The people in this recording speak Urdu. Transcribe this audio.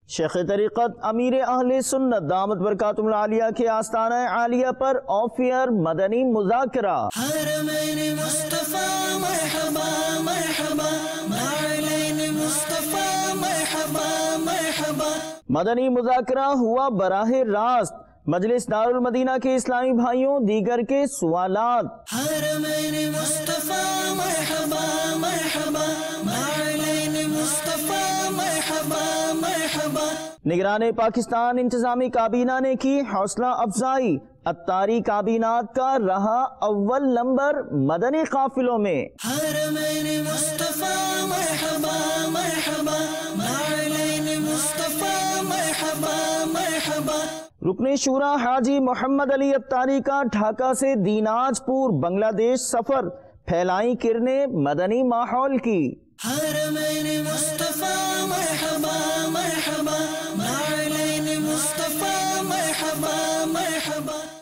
شیخ طریقت امیر اہل سنت دامت برکاتہم العالیہ کے آستانہ عالیہ پر آف ایئر مدنی مذاکرہ۔ حرمین مصطفیٰ مرحبا مرحبا، نعلین مصطفیٰ مرحبا مرحبا۔ مدنی مذاکرہ ہوا براہ راست مجلس دارالمدینہ کے اسلامی بھائیوں دیگر کے سوالات۔ حرمین مصطفیٰ مرحبا مرحبا، نعلین مصطفیٰ مرحبا مرحبا۔ نگران پاکستان انتظامی کابینہ نے کی حوصلہ افزائی، اتاری کابینات کا رہا اول نمبر مدنی قافلوں میں۔ حرمین مصطفیٰ مرحبا مرحبا، نعلین مصطفیٰ مرحبا مرحبا۔ رکن شورا حاجی محمد علی اتاری کا ڈھاکہ سے دیناج پور بنگلہ دیش سفر، پھیلائیں کرنیں مدنی ماحول کی۔ حرمین مصطفیٰ مرحبا مرحبا، نعلین مصطفیٰ مرحبا مرحبا۔